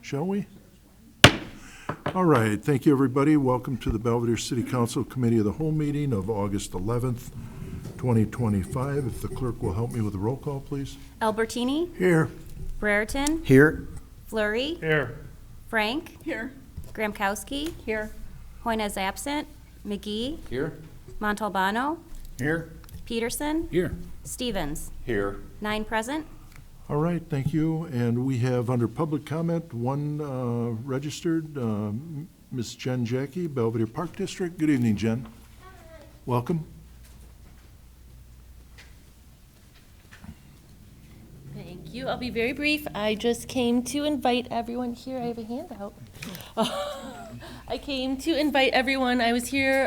Shall we? All right, thank you, everybody. Welcome to the Belvedere City Council Committee of the Whole meeting of August 11th, 2025. If the clerk will help me with the roll call, please. Albertini, Here. Brereton, Here. Fleury, Here. Frank, Here. Gramkowski, Here. Hoynes absent, McGee, Here. Montalbano, Here. Peterson, Here. Stevens. Here. 9 present. All right, thank you. And we have under public comment, one registered, Ms. Jen Jackie, Belvedere Park District. Good evening, Jen. Welcome. Thank you. I'll be very brief. I just came to invite everyone here. I have a handout. I came to invite everyone. I was here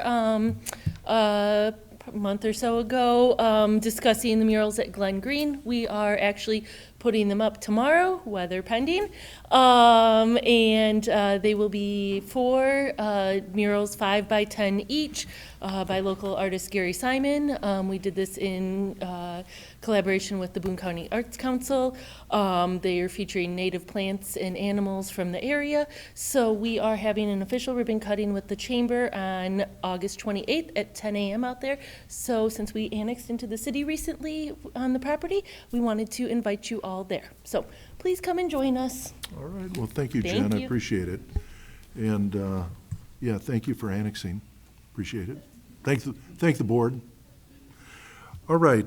a month or so ago discussing the murals at Glen Green. We are actually putting them up tomorrow, weather pending. And they will be 4 murals, 5 by 10 each, by local artist Gary Simon. We did this in collaboration with the Boone County Arts Council. They are featuring native plants and animals from the area. So we are having an official ribbon cutting with the chamber on August 28th at 10 a.m. out there. So since we annexed into the city recently on the property, we wanted to invite you all there. So please come and join us. All right, well, thank you, Thank Jen. I you. appreciate it. And, yeah, thank you for annexing. Appreciate it. Thank the board. All right,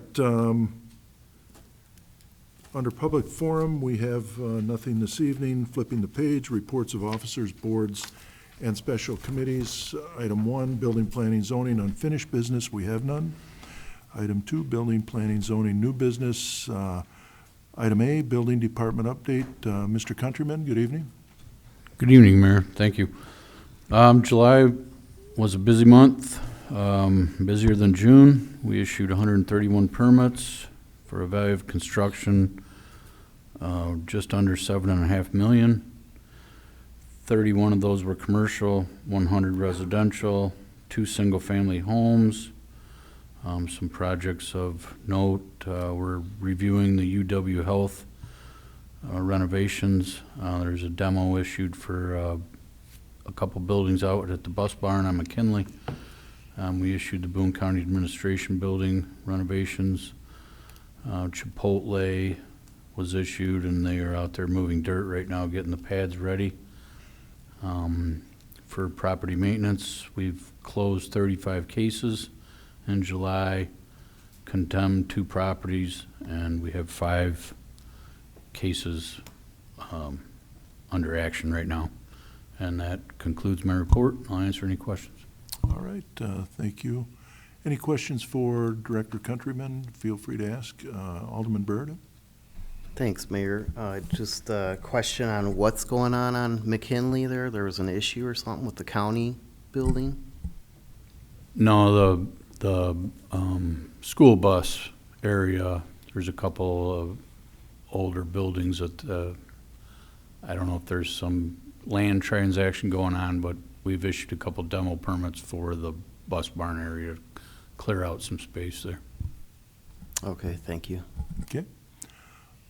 under public forum, we have nothing this evening. Flipping the page, reports of officers, boards, and special committees. Item 1, building, planning, zoning, unfinished business. We have none. Item 2, building, planning, zoning, new business. Item A, building department update. Mr. Countryman, good evening. Good evening, Mayor. Thank you. July was a busy month, busier than June. We issued 131 permits for a value of construction just under $7.5 million. 31 of those were commercial, 100 residential, 2 single-family homes. Some projects of note, we're reviewing the UW Health renovations. There's a demo issued for a couple buildings out at the bus barn on McKinley. We issued the Boone County Administration building renovations. Chipotle was issued, and they are out there moving dirt right now, getting the pads ready. For property maintenance, we've closed 35 cases in July, condemned 2 properties, and we have 5 cases under action right now. And that concludes my report. I'll answer any questions. All right, thank you. Any questions for Director Countryman? Feel free to ask. Alderman Byrd? Thanks, Mayor. Just a question on what's going on McKinley there. There was an issue or something with the county building? No, the school bus area, there's a couple of older buildings that I don't know if there's some land transaction going on, but we've issued a couple demo permits for the bus barn area to clear out some space there. Okay, thank you. Okay.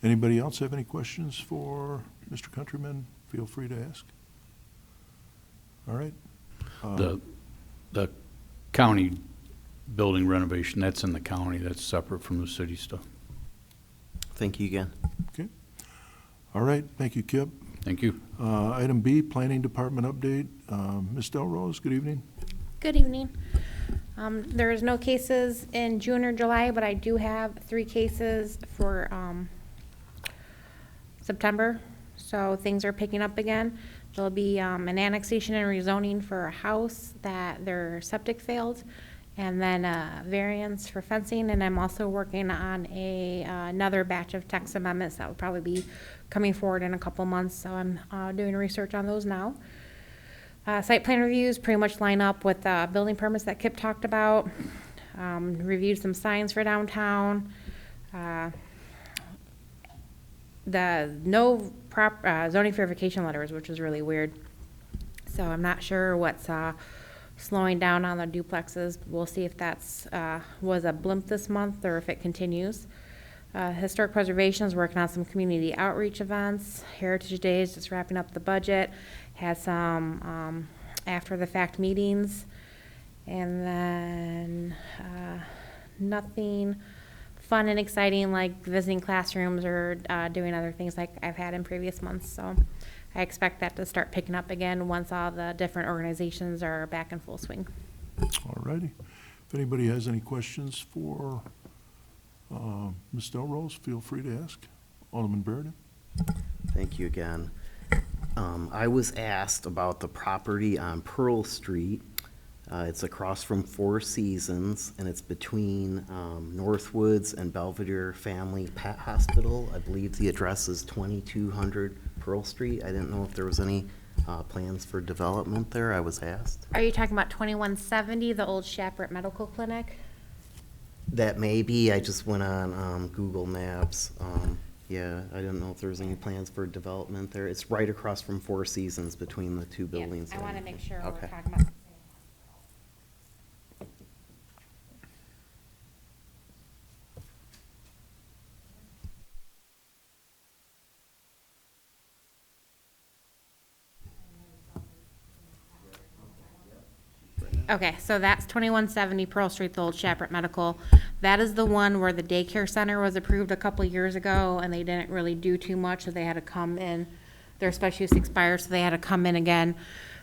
Anybody else have any questions for Mr. Countryman? Feel free to ask. All right. The county building renovation, that's in the county. That's separate from the city stuff. Thank you again. Okay. All right, thank you, Kip. Thank you. Item B, Planning Department update. Ms. Delrose, good evening. Good evening. There is no cases in June or July, but I do have 3 cases for September. So things are picking up again. There'll be an annexation and rezoning for a house that their septic failed, and then a variance for fencing. And I'm also working on another batch of text amendments that will probably be coming forward in a couple months. So I'm doing research on those now. Site plan reviews pretty much line up with building permits that Kip talked about. Reviewed some signs for downtown. The no zoning verification letters, which is really weird. So I'm not sure what's slowing down on the duplexes. We'll see if that's was a blimp this month or if it continues. Historic Preservation is working on some community outreach events. Heritage Day is just wrapping up the budget. Has some after-the-fact meetings. And then nothing fun and exciting like visiting classrooms or doing other things like I've had in previous months. So I expect that to start picking up again once all the different organizations are back in full swing. All righty. If anybody has any questions for Ms. Delrose, feel free to ask. Alderman Barrett? Thank you again. I was asked about the property on Pearl Street. It's across from Four Seasons, and it's between Northwoods and Belvedere Family Pet Hospital. I believe the address is 2200 Pearl Street. I didn't know if there was any plans for development there, I was asked. Are you talking about 2170, the old Shappert Medical Clinic? That may be, I just went on Google Maps. Yeah, I didn't know if there was any plans for development there. It's right across from Four Seasons between the two buildings. I want to make sure we're Okay. talking about. Okay, so that's 2170 Pearl Street, the old Shappert Medical. That is the one where the daycare center was approved a couple years ago, and they didn't really do too much, so they had to come in. Their special use expired, so they had to come in again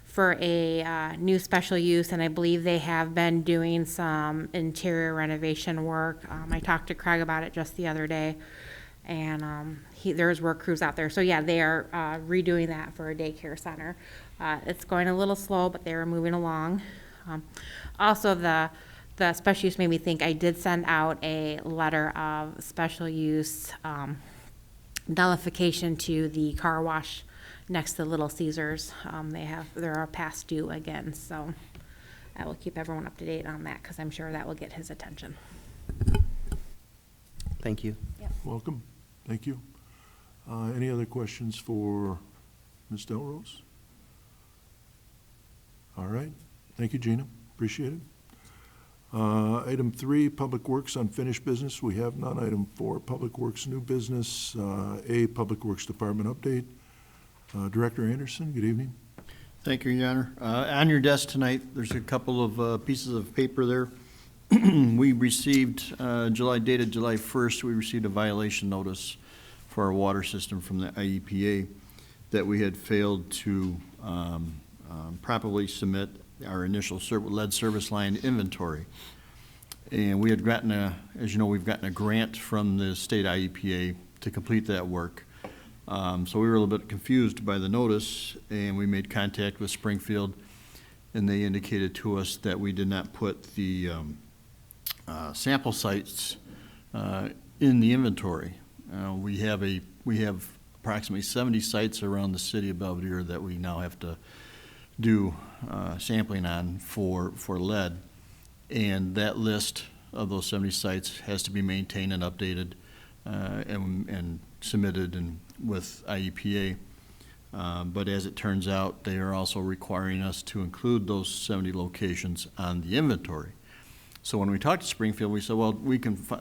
for a new special use, and I believe they have been doing some interior renovation work. I talked to Craig about it just the ot's day, and there's work crews out there. So yeah, they are redoing that for a daycare center. It's going a little slow, but they are moving along. Also, the special use made me think I did send out a letter of special use nullification to the car wash next to Little Caesars. They're past due again, so I will keep everyone up to date on that because I'm sure that will get his attention. Thank you. Welcome. Thank you. Any other questions for Ms. Delrose? All right. Thank you, Gina. Appreciate it. Item 3, Public Works Unfinished Business. We have none. Item 4, Public Works New Business. A, Public Works Department Update. Director Anderson, good evening. Thank you, Your Honor. On your desk tonight, there's a couple of pieces of paper there. We received, dated July 1st, we received a violation notice for our water system from the IEPA that we had failed to properly submit our initial lead service line inventory. And we had gotten as you know, we've gotten a grant from the state IEPA to complete that work. So we were a little bit confused by the notice, and we made contact with Springfield, and they indicated to us that we did not put the sample sites in the inventory. We have approximately 70 sites around the city of Belvedere that we now have to do sampling on for lead, and that list of those 70 sites has to be maintained and updated and submitted with IEPA. But as it turns out, they are also requiring us to include those 70 locations on the inventory. So when we talked to Springfield, we said, well,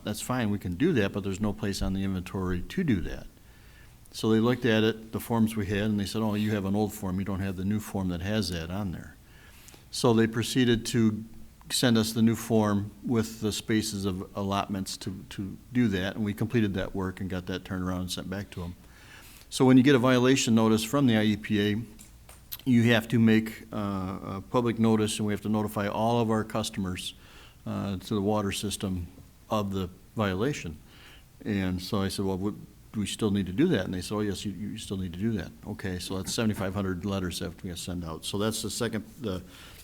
that's fine, we can do that, but there's no place on the inventory to do that. So they looked at it, the forms we had, and they said, oh, you have an old form, you don't have the new form that has that on there. So they proceeded to send us the new form with the spaces of allotments to do that, and we completed that work and got that turned around and sent back to them. So when you get a violation notice from the IEPA, you have to make a public notice, and we have to notify all of our customers to the water system of the violation. And so I said, well, do we still need to do that? And they said, oh, yes, you still need to do that. Okay, so that's 7,500 letters that we have to send out. So that's the second,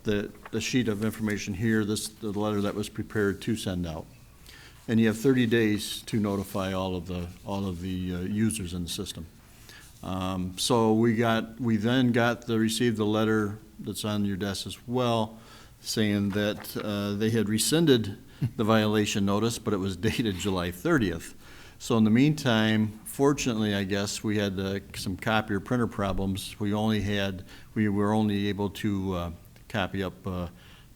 the sheet of information here, the letter that was prepared to send out. And you have 30 days to notify all of the users in the system. So we then received the letter that's on your desk as well, saying that they had rescinded the violation notice, but it was dated July 30th. So in the meantime, fortunately, I guess, we had some copier printer problems. We were only able to copy up,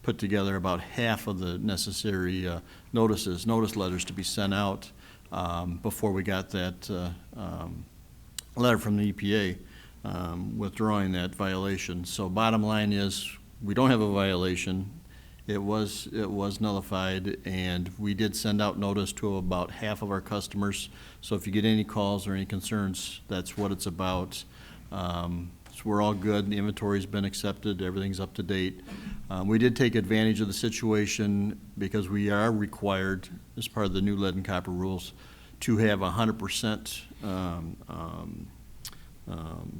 put together about half of the necessary notice letters to be sent out before we got that letter from the EPA withdrawing that violation. So bottom line is, we don't have a violation. It was nullified, and we did send out notice to about half of our customers. So if you get any calls or any concerns, that's what it's about. So we're all good. The inventory's been accepted. Everything's up to date. We did take advantage of the situation because we are required, as part of the new lead and copper rules, to have 100%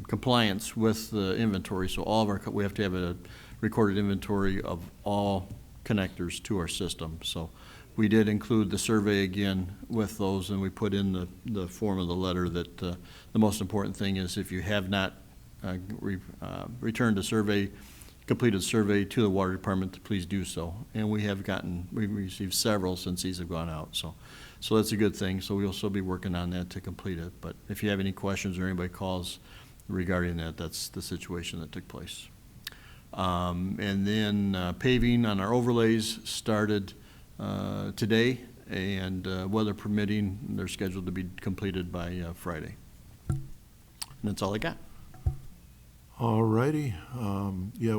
compliance with the inventory. So all of our, we have to have a recorded inventory of all connectors to our system. So we did include the survey again with those, and we put in the form of the letter that the most important thing is, if you have not returned a survey, completed survey to the water department, to please do so. And we received several since these have gone out. So that's a good thing. So we'll still be working on that to complete it. But if you have any questions or anybody calls regarding that, that's the situation that took place. And then paving on our overlays started today, and weather permitting, they're scheduled to be completed by Friday. And that's all I got. All righty. Yeah,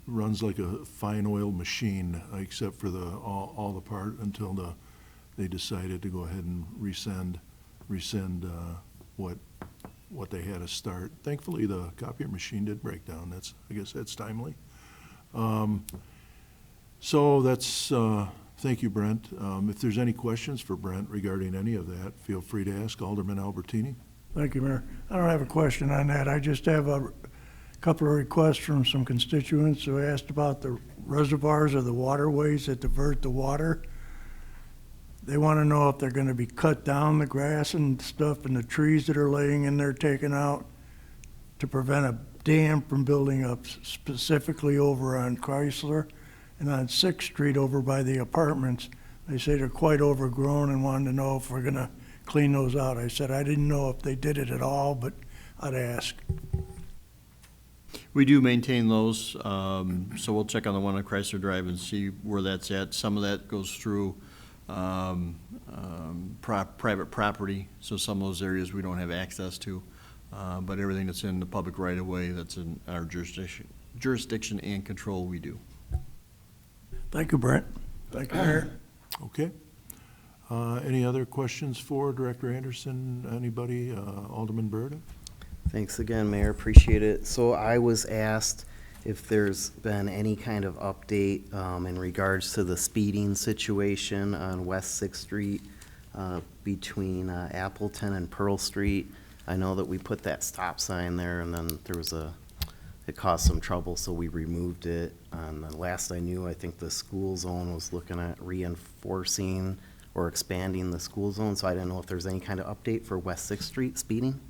runs like a fine oil machine, except for all the part until they decided to go ahead and rescind what they had to start. Thankfully, the copier machine did break down. I guess that's timely. So that's, thank you, Brent. If there's any questions for Brent regarding any of that, feel free to ask. Alderman Albertini. Thank you, Mayor. I don't have a question on that. I just have a couple of requests from some constituents who asked about the reservoirs or the waterways that divert the water. They want to know if they're going to be cut down, the grass and stuff, and the trees that are laying in there taken out to prevent a dam from building up, specifically over on Chrysler and on 6th Street over by the apartments. They say they're quite overgrown and wanted to know if we're going to clean those out. I said I didn't know if they did it at all, but I'd ask. We do maintain those, so we'll check on the one on Chrysler Drive and see where that's at. Some of that goes through private property, so some of those areas we don't have access to, but everything that's in the public right-of-way that's in our jurisdiction and control, we do. Thank you, Brent. Thank you, Mayor. Okay. Any other questions for Director Anderson? Anybody? Alderman Berta? Thanks again, Mayor, appreciate it. So I was asked if there's been any kind of update in regards to the speeding situation on West 6th Street between Appleton and Pearl Street. I know that we put that stop sign there, and then it caused some trouble, so we removed it. And the last I knew, I think the school zone was looking at reinforcing or expanding the school zone, so I didn't know if there's any kind of update for West 6th Street speeding.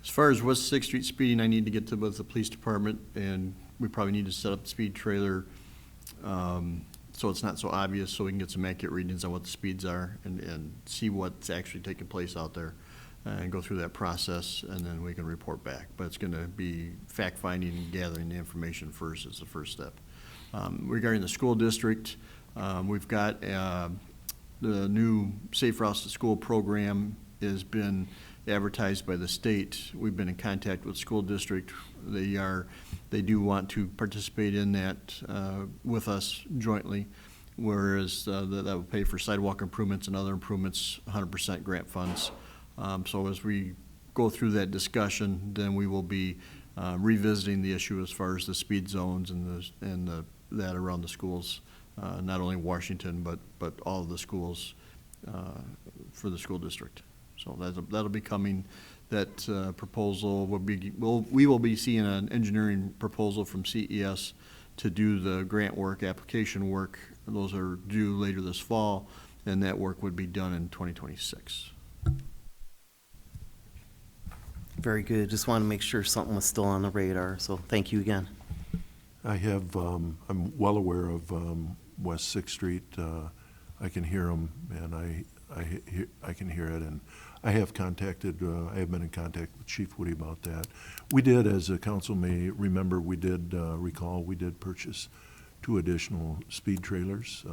As far as West 6th Street speeding, I need to get to both the police department, and we probably need to set up the speed trailer so it's not so obvious, so we can get some accurate readings on what the speeds are and see what's actually taking place out there and go through that process, and then we can report back. But it's going to be fact-finding and gathering the information first is the first step. Regarding the school district, we've got the new Safe Routes to School program has been advertised by the state. We've been in contact with the school district. They do want to participate in that with us jointly, whereas that will pay for sidewalk improvements and other improvements, 100% grant funds. So as we go through that discussion, then we will be revisiting the issue as far as the speed zones and that around the schools, not only Washington, but all of the schools for the school district. So that'll be coming. That proposal we will be seeing an engineering proposal from CES to do the grant work, application work. Those are due later this fall, and that work would be done in 2026. Very good. Just want to make sure something was still on the radar, so thank you again. I have, I'm well aware of West 6th Street. I can hear them, and I can hear it, and I have been in contact with Chief Woody about that. We did, as the council may remember, we did purchase 2 additional speed trailers,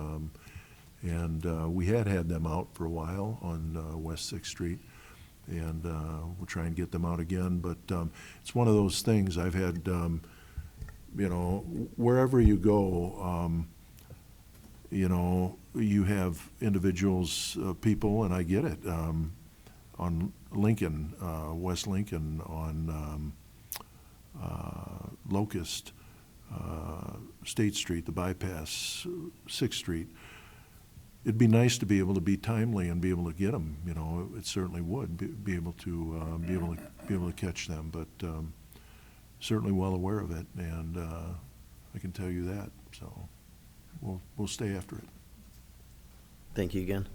And we had them out for a while on West Sixth Street, and we'll try and get them out again. But it's one of those things. I've had, you know, wherever you go, you know, you have individuals, people, and I get it, on Lincoln, West Lincoln, on Locust, State Street, the bypass, Sixth Street. It'd be nice to be able to be timely and be able to get them. You know, it certainly would be able to catch them. But certainly well aware of it, and I can tell you that. So we'll stay after it. Thank you again.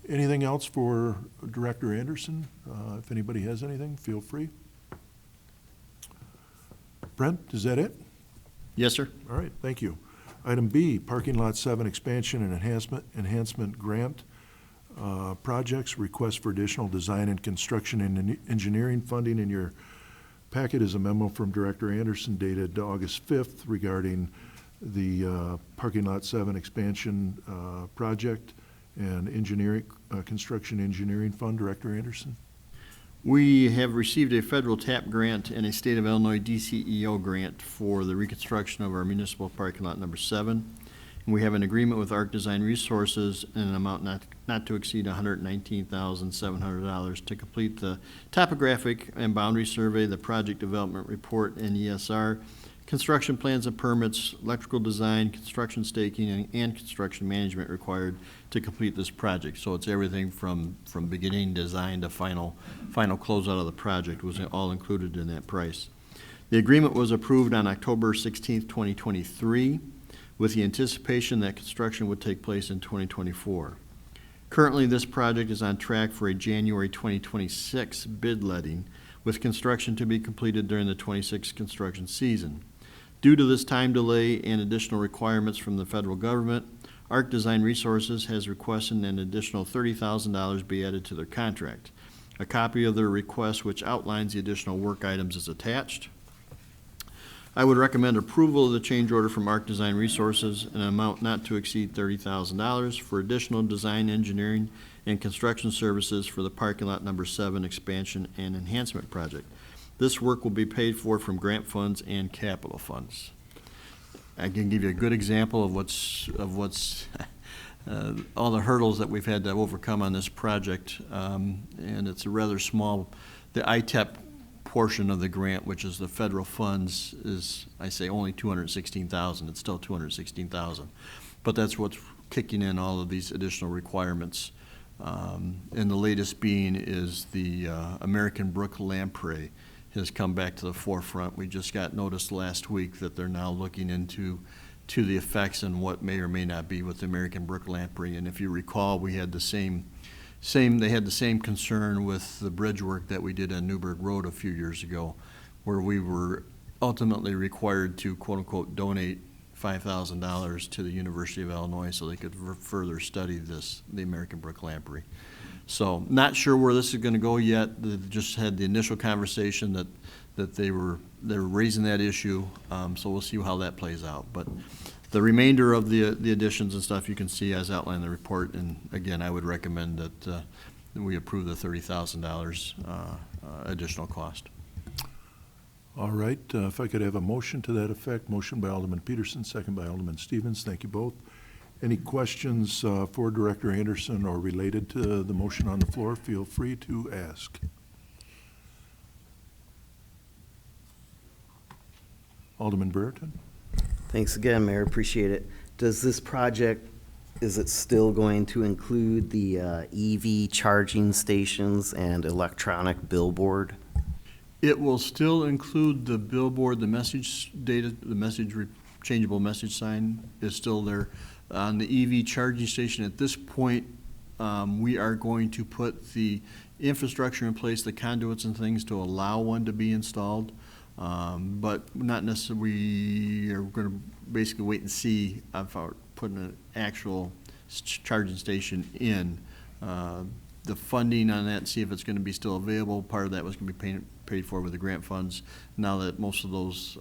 Anything else for Director Anderson? If anybody has anything, feel free. Brent, is that it? Yes, sir. All right, thank you. Item B, Parking Lot 7 Expansion and Enhancement Grant Projects, request for additional design and construction and engineering funding. In your packet is a memo from Director Anderson dated August 5th regarding the Parking Lot 7 Expansion Project and Construction Engineering Fund. Director Anderson. We have received a federal TAP grant and a State of Illinois DCEO grant for the reconstruction of our municipal parking lot number 7. And we have an agreement with Arc Design Resources in an amount not to exceed $119,700 to complete the topographic and boundary survey, the project development report, and ESR, construction plans and permits, electrical design, construction staking, and construction management required to complete this project. So it's everything from beginning design to final closeout of the project was all included in that price. The agreement was approved on October 16th, 2023, with the anticipation that construction would take place in 2024. Currently, this project is on track for a January 2026 bid letting, with construction to be completed during the 26 construction season. Due to this time delay and additional requirements from the federal government, Arc Design Resources has requested an additional $30,000 be added to their contract. A copy of their request, which outlines the additional work items, is attached. I would recommend approval of the change order from Arc Design Resources in an amount not to exceed $30,000 for additional design, engineering, and construction services for the parking lot number 7 expansion and enhancement project. This work will be paid for from grant funds and capital funds. I can give you a good example of what's all the hurdles that we've had to overcome on this project, and it's a rather small. The ITEP portion of the grant, which is the federal funds, is, I say, only $216,000. It's still $216,000, but that's what's kicking in all of these additional requirements. And the latest being is the American Brook Lamprey has come back to the forefront. We just got notice last week that they're now looking into the effects and what may or may not be with the American Brook Lamprey. And if you recall, we had they had the same concern with the bridge work that we did on Newburgh Road a few years ago, where we were ultimately required to, quote unquote, donate $5,000 to the University of Illinois so they could further study the American Brook Lamprey. So not sure where this is going to go yet. They just had the initial conversation that they were raising that issue. So we'll see how that plays out. But the remainder of the additions and stuff you can see as outlined in the report. And again, I would recommend that we approve the $30,000 additional cost. All right, if I could have a motion to that effect. Motion by Alderman Peterson, second by Alderman Stevens. Thank you both. Any questions for Director Anderson or related to the motion on the floor? Feel free to ask. Alderman Brereton. Thanks again, Mayor. Appreciate it. Does this project, is it still going to include the EV charging stations and electronic billboard? It will still include the billboard, the message data, the changeable message sign is still there. On the EV charging station, at this point, we are going to put the infrastructure in place, the conduits and things to allow one to be installed, but not necessarily. We are going to basically wait and see about putting an actual charging station in. The funding on that, see if it's going to be still available. Part of that was going to be paid for with the grant funds. Now that most of those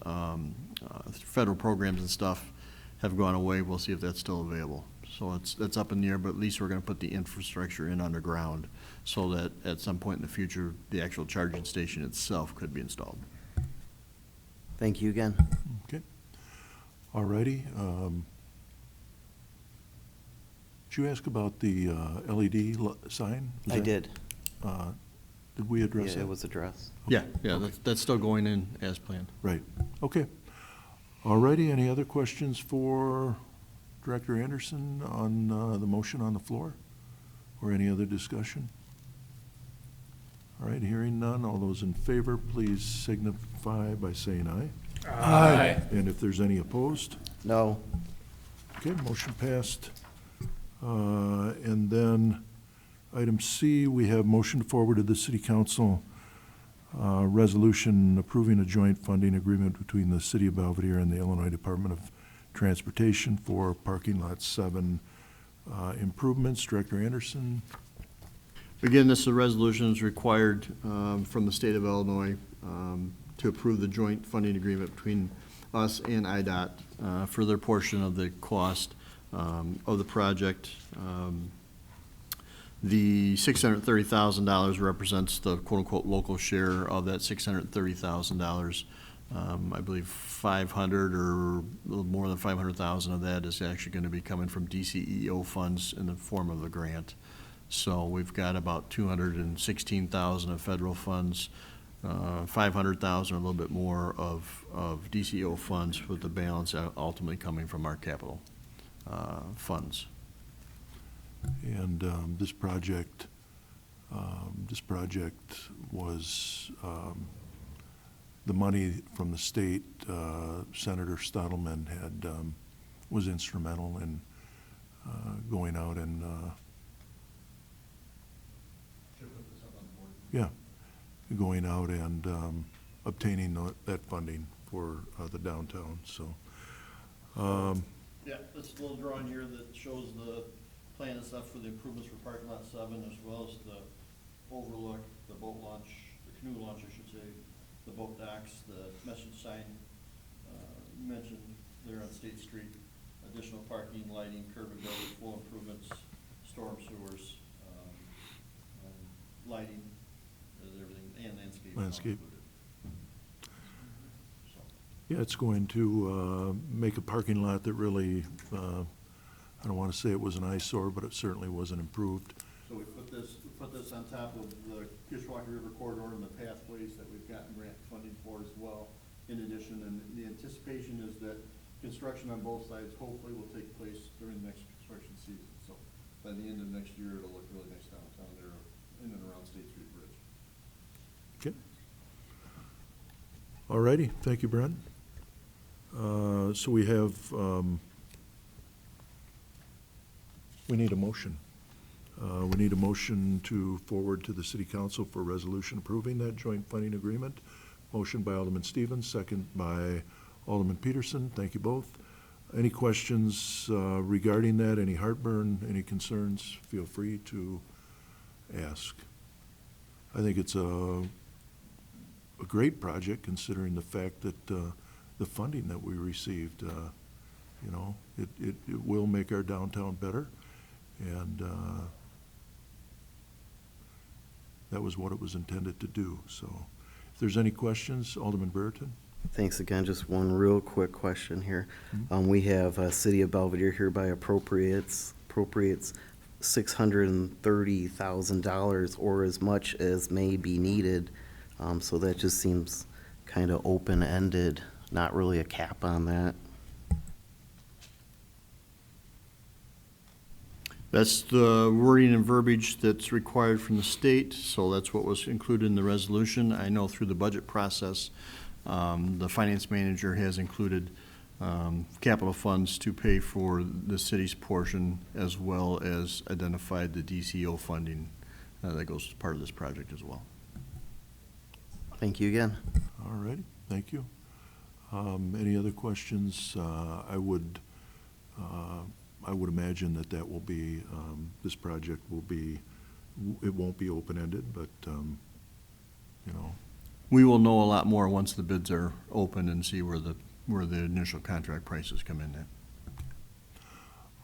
federal programs and stuff have gone away. We'll see if that's still available. So that's up in the air, but at least we're gonna put the infrastructure in underground so that at some point in the future, the actual charging station itself could be installed. Thank you again. Okay. All righty. Did you ask about the LED sign? Was I that- did. Did we address Yeah, that? it was addressed. Yeah, that's still going in as planned. Right, okay. All righty, any other questions for Director Anderson on the motion on the floor? Or any other discussion? All right, hearing none, all those in favor, please signify by saying aye. Aye. And if there's any opposed? No. Okay, motion passed. And then, item C, we have motion to forward to the city council, resolution approving a joint funding agreement between the city of Belvedere and the Illinois Department of Transportation for parking lot 7 improvements. Director Anderson? Again, this resolution is required from the state of Illinois to approve the joint funding agreement between us and IDOT for their portion of the cost of the project. The $630,000 represents the quote-unquote local share of that $630,000. I believe 500 or a little more than 500,000 of that is actually going to be coming from DCEO funds in the form of a grant. So we've got about 216,000 of federal funds, 500,000 or a little bit more of DCEO funds, with the balance ultimately coming from our capital funds. And this project was, the money from the state, Senator Stottleman had, was instrumental in going out and, yeah, going out and obtaining that funding for the downtown, so. Yeah, this little drawing here that shows the plan and stuff for the improvements for parking lot 7, as well as the overlook, the boat launch, the canoe launch, I should say, the boat docks, the message sign mentioned there on State Street, additional parking, lighting, curb and gutter, flow improvements, storm sewers, lighting, everything, and landscape. Landscape. included. So. Yeah, it's going to make a parking lot that really, I don't want to say it was an eyesore, but it certainly wasn't improved. So we put this on top of the Kishwaukee River corridor and the pathways that we've gotten grant funding for as well. In addition, and the anticipation is that construction on both sides hopefully will take place during the next construction season. So by the end of next year, it'll look really nice downtown there in and around State Street Bridge. Okay. All righty, thank you, Brent. So we have, we need a motion. We need a motion to forward to the city council for resolution approving that joint funding agreement. Motion by Alderman Stevens, second by Alderman Peterson. Thank you both. Any questions regarding that? Any heartburn, any concerns? Feel free to ask. I think it's a great project, considering the fact that the funding that we received, you know, it will make our downtown better, and that was what it was intended to do. So if there's any questions, Alderman Brereton? Thanks again. Just one real quick question here. We have City of Belvedere hereby appropriates $630,000 or as much as may be needed. So that just seems kind of open-ended, not really a cap on that. That's the wording and verbiage that's required from the state, so that's what was included in the resolution. I know through the budget process, the finance manager has included capital funds to pay for the city's portion, as well as identified the DCO funding that goes as part of this project as well. Thank you again. All righty, thank you. Any other questions? I would imagine that will be, this project will be, it won't be open-ended, but, you know. We will know a lot more once the bids are open and see where the initial contract prices come in at.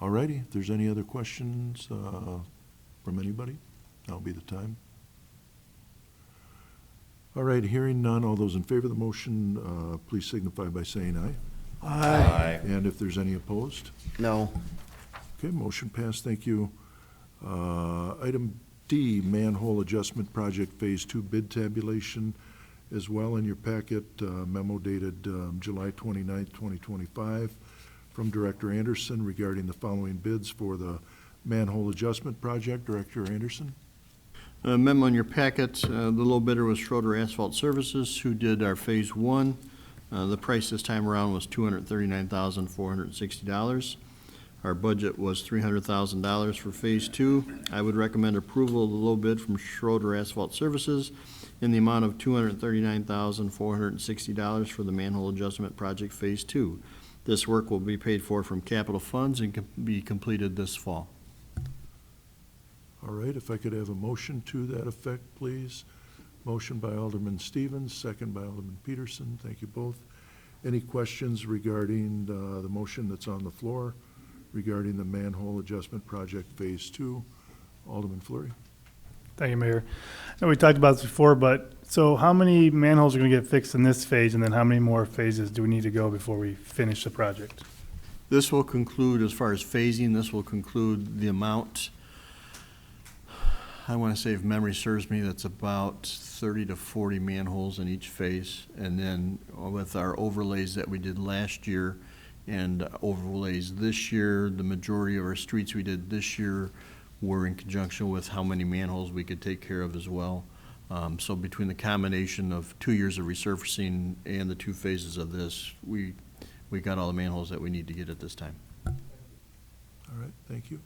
All righty, if there's any other questions from anybody, that'll be the time. All right, hearing none, all those in favor of the motion, please signify by saying aye. Aye. And if there's any opposed? No. Okay, motion passed, thank you. Item D, manhole adjustment project Phase 2 bid tabulation. As well in your packet, memo dated July 29th, 2025, from Director Anderson regarding the following bids for the manhole adjustment project. Director Anderson? A memo in your packet, the low bidder was Schroeder Asphalt Services, who did our Phase 1. The price this time around was $239,460. Our budget was $300,000 for Phase 2. I would recommend approval of the low bid from Schroeder Asphalt Services in the amount of $239,460 for the manhole adjustment project Phase 2. This work will be paid for from capital funds and can be completed this fall. All right, if I could have a motion to that effect, please. Motion by Alderman Stevens, second by Alderman Peterson. Thank you both. Any questions regarding the motion that's on the floor regarding the manhole adjustment project Phase 2? Alderman Fleury. Thank you, Mayor. I know we talked about this before, but so how many manholes are going to get fixed in this phase, and then how many more phases do we need to go before we finish the project? This will conclude, as far as phasing, this will conclude the amount, I want to say, if memory serves me, that's about 30 to 40 manholes in each phase. And then with our overlays that we did last year and overlays this year, the majority of our streets we did this year were in conjunction with how many manholes we could take care of as well. So between the combination of 2 years of resurfacing and the 2 phases of this, we got all the manholes that we need to get at this time. All right, thank you.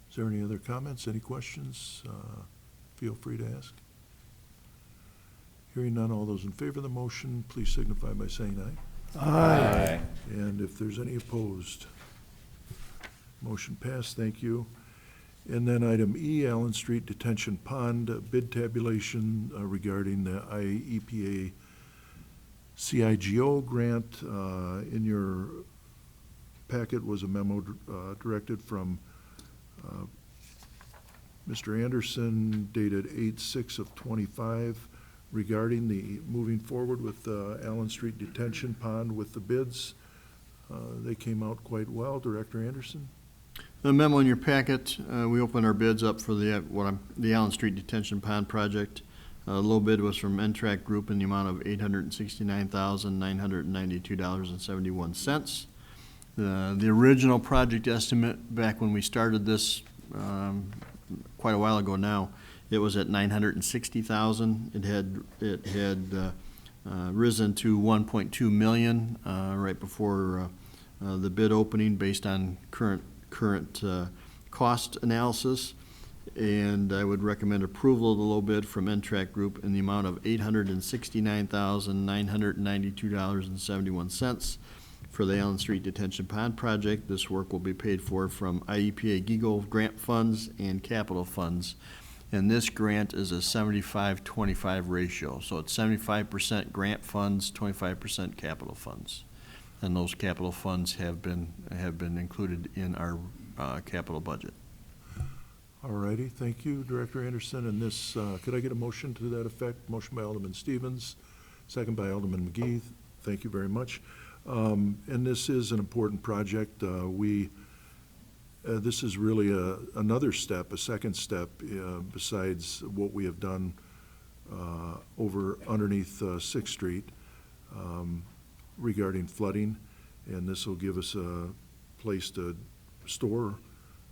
Is there any other comments, any questions? Feel free to ask. Hearing none, all those in favor of the motion, please signify by saying aye. Aye. And if there's any opposed, motion passed, thank you. And then item E, Allen Street Detention Pond bid tabulation regarding the IEPA CIGO grant. In your packet was a memo directed from Mr. Anderson dated 8/6 of 25 regarding the moving forward with Allen Street Detention Pond with the bids. They came out quite well. Director Anderson? The memo in your packet, we opened our bids up for the Allen Street Detention Pond project. Low bid was from N-Track Group in the amount of $869,992.71. The original project estimate back when we started this quite a while ago now, it was at $960,000. It had risen to $1.2 million right before the bid opening based on current cost analysis. And I would recommend approval of the low bid from N-Track Group in the amount of $869,992.71 for the Allen Street Detention Pond project. This work will be paid for from IEPA GIGO grant funds and capital funds. And this grant is a 75-25 ratio. So it's 75% grant funds, 25% capital funds. And those capital funds have been included in our capital budget. All righty, thank you, Director Anderson. And this, could I get a motion to that effect? Motion by Alderman Stevens, second by Alderman McGee. Thank you very much. And this is an important project. This is really another step, a second step, besides what we have done over underneath 6th Street regarding flooding. And this will give us a place to store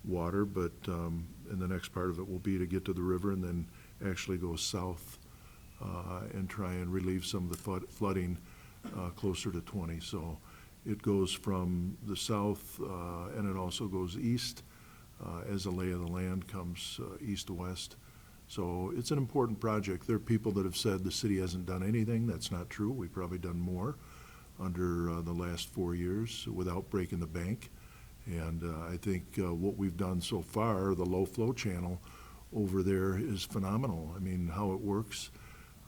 water, but and the next part of it will be to get to the river and then actually go south and try and relieve some of the flooding closer to 20. So it goes from the south and it also goes east as the lay of the land comes east to west. So it's an important project. There are people that have said the city hasn't done anything. That's not true. We've probably done more under the last 4 years without breaking the bank. And I think what we've done so far, the low flow channel over there is phenomenal. I mean, how it works.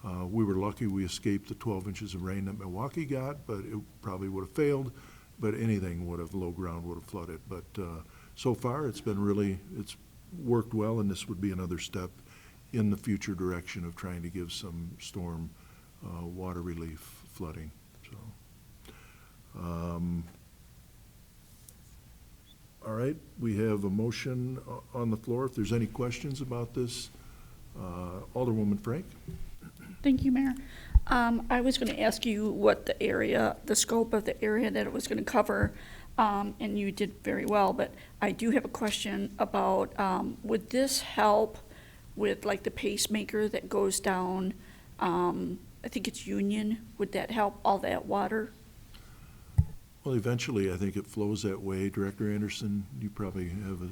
We were lucky we escaped the 12 inches of rain that Milwaukee got, but it probably would have failed but anything would have, low ground would have flooded. But so far, it's worked well, and this would be another step in the future direction of trying to give some storm water relief flooding, so. All right, we have a motion on the floor. If there's any questions about this, Alderwoman Frank? Thank you, Mayor. I was going to ask you what the scope of the area that it was going to cover, and you did very well, but I do have a question about, would this help with like the pacemaker that goes down, I think it's Union, would that help all that water? Well, eventually, I think it flows that way. Director Anderson, you probably have a,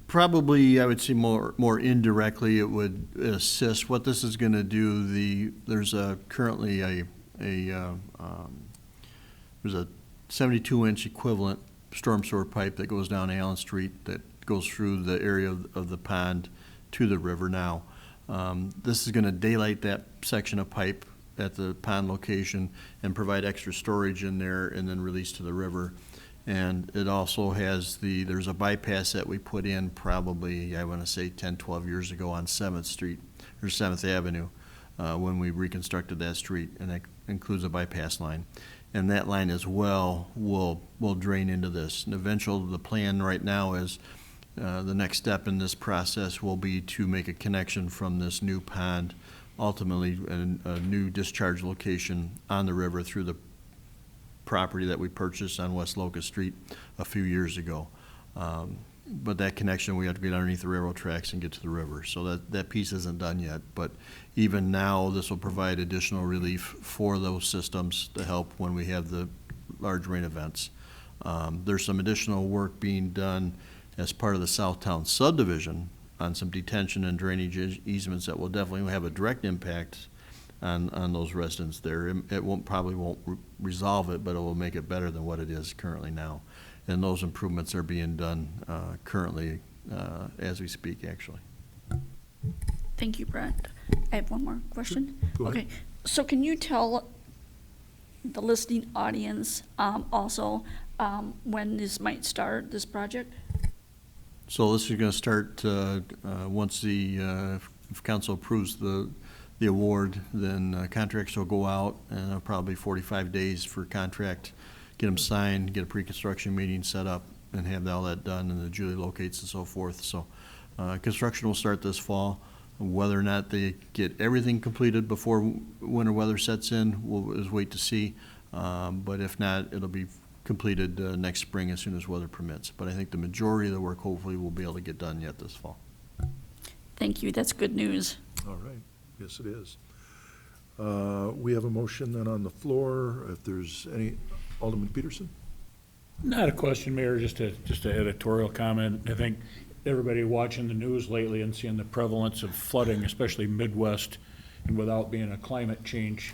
Probably, I would say more indirectly, it would assist. What this is going to do, there's currently there's a 72-inch equivalent storm sewer pipe that goes down Allen Street that goes through the area of the pond to the river now. This is going to daylight that section of pipe at the pond location and provide extra storage in there and then release to the river. And it also has there's a bypass that we put in probably, I want to say 10, 12 years ago on 7th Street, or 7th Avenue, when we reconstructed that street, and that includes a bypass line. And that line as well will drain into this. And eventually, the plan right now is the next step in this process will be to make a connection from this new pond, ultimately a new discharge location on the river through the property that we purchased on West Locust Street a few years ago. But that connection, we have to get underneath the railroad tracks and get to the river. So that piece isn't done yet. But even now, this will provide additional relief for those systems to help when we have the large rain events. There's some additional work being done as part of the Southtown subdivision on some detention and drainage easements that will definitely have a direct impact on those residents there. It probably won't resolve it, but it will make it better than what it is currently now. And those improvements are being done currently as we speak, actually. Thank you, Brent. I have one more question. Go ahead. Okay, so can you tell the listening audience also when this might start, this project? So this is going to start once if council approves the award, then contracts will go out, and probably 45 days for contract, get them signed, get a pre-construction meeting set up, and have all that done, and the Julie locates and so forth. So construction will start this fall. Whether or not they get everything completed before winter weather sets in, we'll just wait to see. But if not, it'll be completed next spring as soon as weather permits. But I think the majority of the work hopefully will be able to get done yet this fall. Thank you, that's good news. all right, yes, it is. We have a motion then on the floor. If there's any, Alderman Peterson? Not a question, Mayor, just an editorial comment. I think everybody watching the news lately and seeing the prevalence of flooding, especially Midwest, and without being a climate change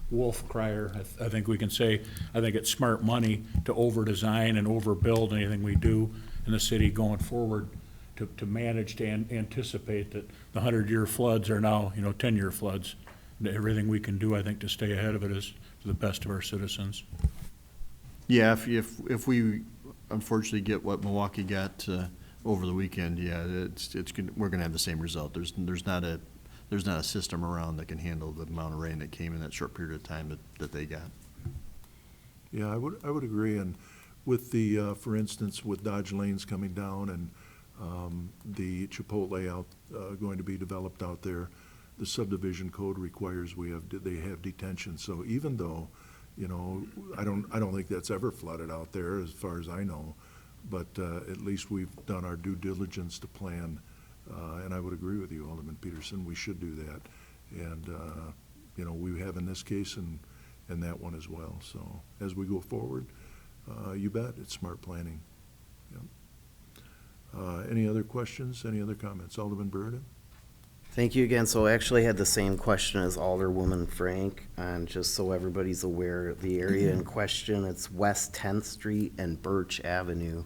wolf crier, I think we can say, I think it's smart money to over-design and overbuild anything we do in the city going forward to manage to anticipate that the 100-year floods are now, 10-year floods. Everything we can do, I think, to stay ahead of it is to the best of our citizens. Yeah, if we unfortunately get what Milwaukee got over the weekend, yeah, we're going to have the same result. There's not a system around that can handle the amount of rain that came in that short period of time that they got. Yeah, I would agree. And with the, for instance, with Dodge Lanes coming down and the Chipotle out going to be developed out there, the subdivision code requires they have detention. So even though, I don't think that's ever flooded out there as far as I know, but at least we've done our due diligence to plan. And I would agree with you, Alderman Peterson, we should do that. And, we have in this case and that one as well. So as we go forward, you bet, it's smart planning. Yep. Any other questions, any other comments? Alderman Burden? Thank you again. So I actually had the same question as Alderwoman Frank, and just so everybody's aware, the area in question, it's West 10th Street and Birch Avenue.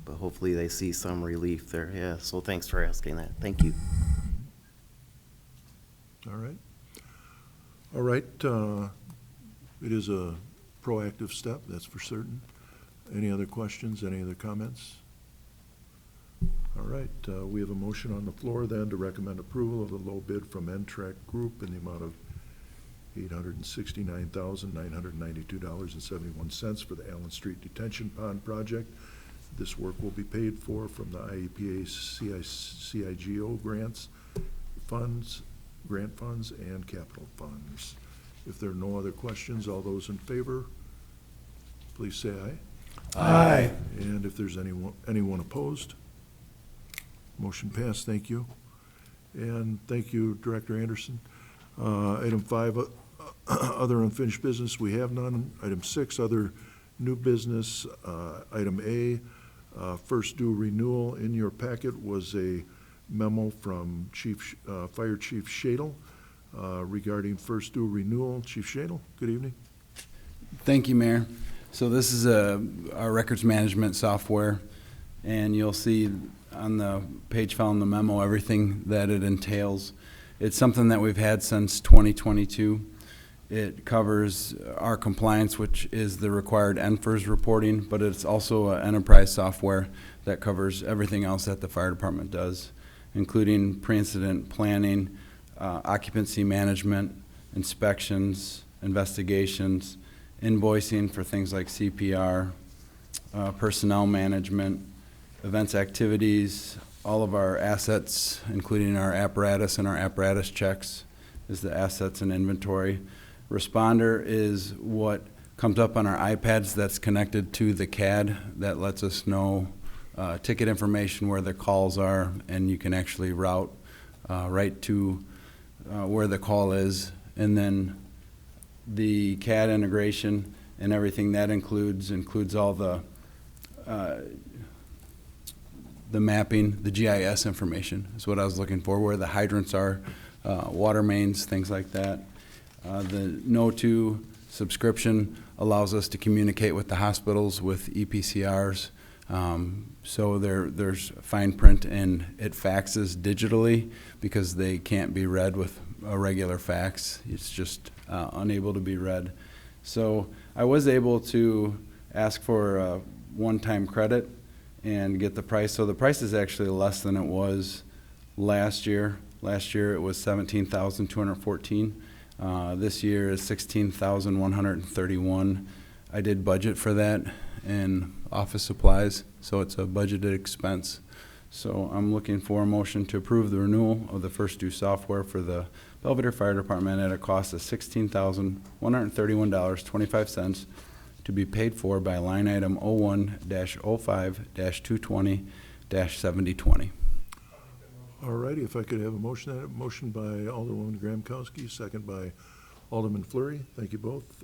But hopefully they see some relief there. Yeah, so thanks for asking that. Thank you. All right. All right, it is a proactive step, that's for certain. Any other questions, any other comments? All right, we have a motion on the floor then to recommend approval of the low bid from N-Trek Group in the amount of $869,992.71 for the Allen Street Detention Pond project. This work will be paid for from the IEPA CIGO grants, grant funds, and capital funds. If there are no other questions, all those in favor, please say aye. Aye. And if there's anyone opposed, motion passed, thank you. And thank you, Director Anderson. Item 5, other unfinished business, we have none. Item 6, other new business. Item A, first due renewal. In your packet was a memo from Fire Chief Shadle regarding first due renewal. Chief Shadle, good evening. Thank you, Mayor. So this is our records management software, and you'll see on the page following the memo everything that it entails. It's something that we've had since 2022. It covers our compliance, which is the required NFIRS reporting, but it's also an enterprise software that covers everything else that the fire department does, including pre-incident planning, occupancy management, inspections, investigations, invoicing for things like CPR, personnel management, events activities, all of our assets, including our apparatus and our apparatus checks, is the assets and inventory. Responder is what comes up on our iPads that's connected to the CAD that lets us know ticket information, where the calls are, and you can actually route right to where the call is. And then the CAD integration and everything that includes all the mapping, the GIS information is what I was looking for, where the hydrants are, water mains, things like that. The No2 subscription allows us to communicate with the hospitals with EPCRs. So there's fine print, and it faxes digitally because they can't be read with a regular fax. It's just unable to be read. So I was able to ask for a one-time credit and get the price. So the price is actually less than it was last year. Last year it was $17,214. This year is $16,131. I did budget for that in office supplies, so it's a budgeted expense. So I'm looking for a motion to approve the renewal of the first due software for the Belvedere Fire Department at a cost of $16,131.25 to be paid for by line item 01-05-220-7020. All righty, if I could have a motion by Alderwoman Graham-Kowski, second by Alderman Fleury. Thank you both.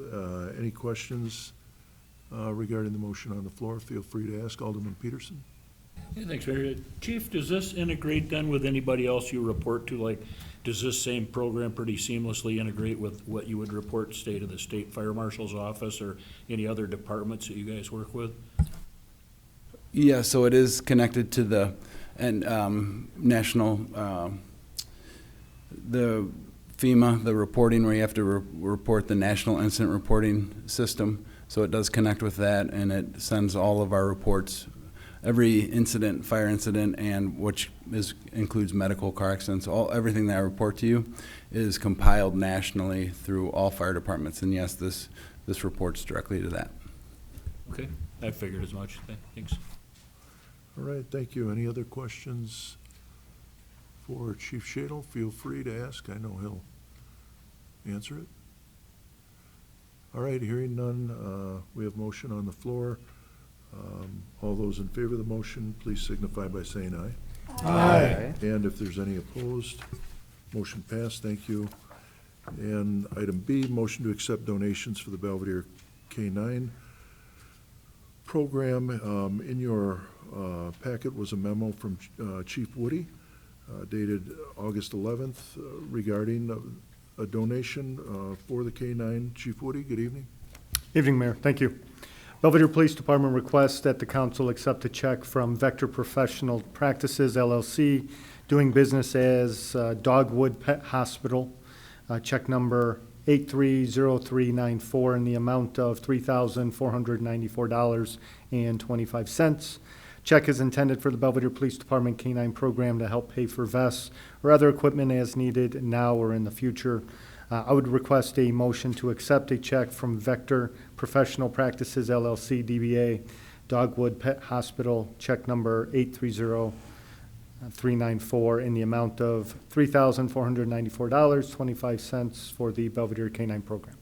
Any questions regarding the motion on the floor? Feel free to ask. Alderman Peterson. Yeah, thanks, Mayor. Chief, does this integrate then with anybody else you report to? Like, does this same program pretty seamlessly integrate with what you would report to the state fire marshal's office or any other departments that you guys work with? Yeah, so it is connected to the national, the FEMA, the reporting where you have to report the National Incident Reporting System. So it does connect with that, and it sends all of our reports, every incident, fire incident, and which includes medical car accidents. Everything that I report to you is compiled nationally through all fire departments. And yes, this reports directly to that. Okay, I figured as much. Thanks. All right, thank you. Any other questions for Chief Shadle? Feel free to ask. I know he'll answer it. All right, hearing none, we have motion on the floor. All those in favor of the motion, please signify by saying aye. Aye. And if there's any opposed, motion passed. Thank you. And item B, motion to accept donations for the Belvedere K-9 program. In your packet was a memo from Chief Woody dated August 11th regarding a donation for the K-9. Chief Woody, good evening. Evening, Mayor. Thank you. Belvedere Police Department requests that the council accept a check from Vector Professional Practices, LLC, doing business as Dogwood Pet Hospital, check number 830394 in the amount of $3,494.25. Check is intended for the Belvedere Police Department K-9 program to help pay for vests or other equipment as needed now or in the future. I would request a motion to accept a check from Vector Professional Practices LLC, DBA Dogwood Pet Hospital, check number 830394 in the amount of $3,494.25 for the Belvedere K-9 program.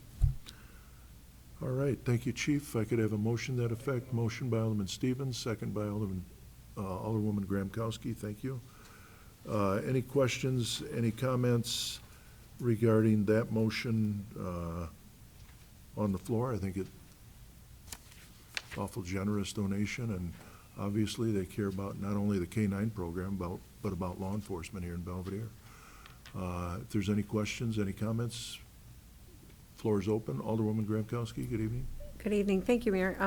All right, thank you, Chief. If I could have a motion to that effect. Motion by Alderman Stevens, second by Alderwoman Gramkowski. Thank you. Any questions, any comments regarding that motion on the floor? I think it's awful generous donation, and obviously they care about not only the K-9 program, but about law enforcement here in Belvedere. If there's any questions, any comments, floor is open. Alderwoman Gramkowski, good evening. Good evening. Thank you, Mayor.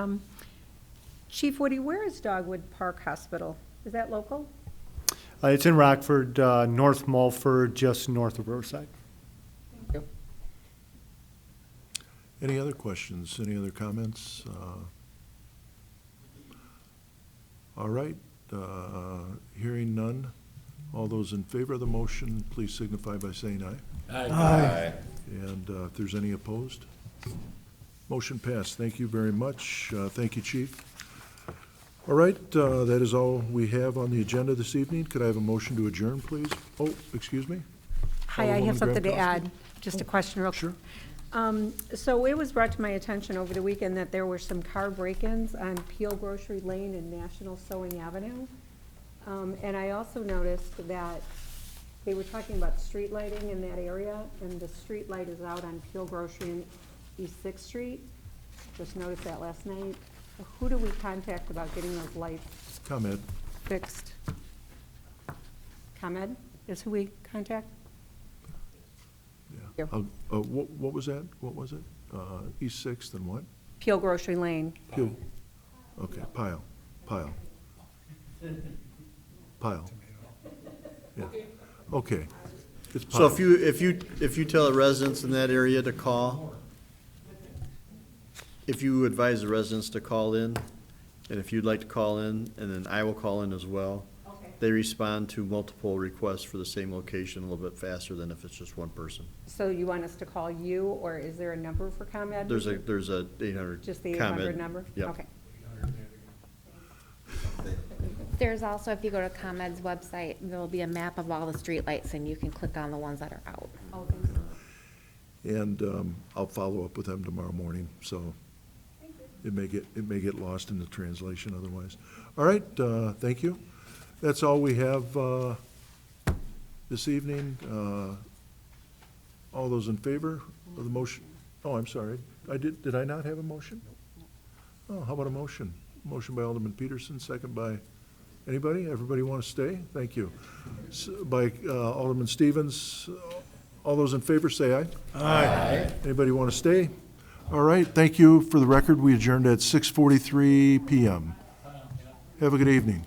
Chief Woody, where is Dogwood Park Hospital? Is that local? It's in Rockford, North Mulford, just north of Riverside. Thank you. Any other questions, any other comments? All right, hearing none. All those in favor of the motion, please signify by saying aye. Aye. And if there's any opposed? Motion passed. Thank you very much. Thank you, Chief. All right, that is all we have on the agenda this evening. Could I have a motion to adjourn, please? Oh, excuse me? Hi, I Alderwoman have something to Gramkowski? add. Just a question real quick. Sure. So it was brought to my attention over the weekend that there were some car break-ins on Peel Grocery Lane and National Sewing Avenue. And I also noticed that they were talking about street lighting in that area, and the street light is out on Peel Grocery and East Sixth Street. Just noticed that last night. Who do we contact about getting those lights ComEd. fixed? ComEd is who we contact? Yeah. What was that? What was it? East Sixth and what? Peel Grocery Lane. Peel. Okay, Pile. Yeah, okay. It's So Pile. if you tell the residents in that area to call, if you advise the residents to call in, and if you'd like to call in, and then I will call in as well. Okay. They respond to multiple requests for the same location a little bit faster than if it's just one person. So you want us to call you, or is there a number for ComEd? There's a 800 Just the ComEd. 800 number? Yep. Okay. There's also, if you go to ComEd's website, there'll be a map of all the streetlights, and you can click on the ones that are out. Oh, thank you. And I'll follow up with them tomorrow morning, so it may get lost in the translation otherwise. All right, thank you. That's all we have this evening. All those in favor of the motion? Oh, I'm sorry. Did I not have a motion? Oh, how about a motion? Motion by Alderman Peterson, second by, anybody? Everybody want to stay? Thank you. By Alderman Stevens. All those in favor, say aye. Aye. Anybody want to stay? All right, thank you. For the record, we adjourned at 6:43 PM. Have a good evening.